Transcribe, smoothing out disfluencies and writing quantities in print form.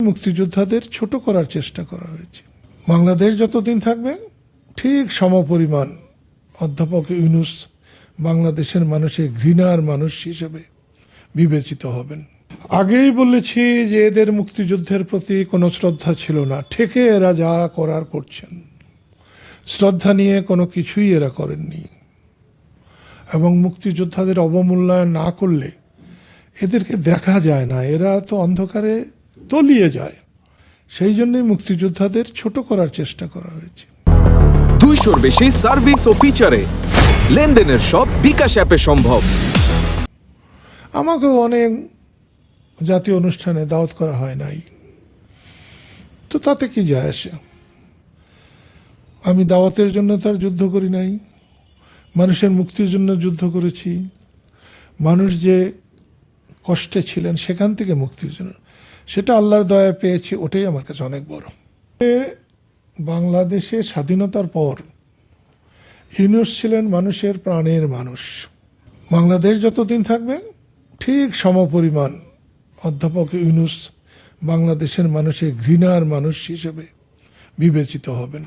মুক্তিযোদ্ধাদের ছোট করার চেষ্টা করা হয়েছে। বাংলাদেশ যতদিন থাকবে ঠিক সমপরিমাণ অধ্যাপক ইউনূস বাংলাদেশের মানুষের ঘৃণার মানুষ হিসেবে বিবেচিত হবেন। আগেই বলেছি যে এদের মুক্তিযুদ্ধের প্রতি কোনো শ্রদ্ধা ছিল না, ঠেকে এরা যা করার করছেন। শ্রদ্ধা নিয়ে কোনো কিছুই এরা করেননি, এবং মুক্তিযোদ্ধাদের অবমূল্যায়ন না করলে এদেরকে দেখা যায় না, এরা তো অন্ধকারে তলিয়ে যায়। সেই জন্যই মুক্তিযোদ্ধাদের ছোট করার চেষ্টা করা হয়েছে। 200-র বেশি সার্ভিস ও ফিচারে লেনদেনের সব বিকাশ অ্যাপে সম্ভব। আমাকেও অনেক জাতীয় অনুষ্ঠানে দাওয়াত করা হয় নাই, তো তাতে কি যায় আসে? আমি দাওয়াতের জন্য তার যুদ্ধ করি নাই, মানুষের মুক্তির জন্য যুদ্ধ করেছি। মানুষ যে কষ্টে ছিলেন সেখান থেকে মুক্তির জন্য, সেটা আল্লাহর দয়া পেয়েছি, ওটাই আমার কাছে অনেক বড়। বাংলাদেশে স্বাধীনতার পর ইউনূস ছিলেন মানুষের প্রাণের মানুষ। বাংলাদেশ যতদিন থাকবে ঠিক সমপরিমাণ অধ্যাপক ইউনূস বাংলাদেশের মানুষের ঘৃণার মানুষ হিসেবে বিবেচিত হবেন।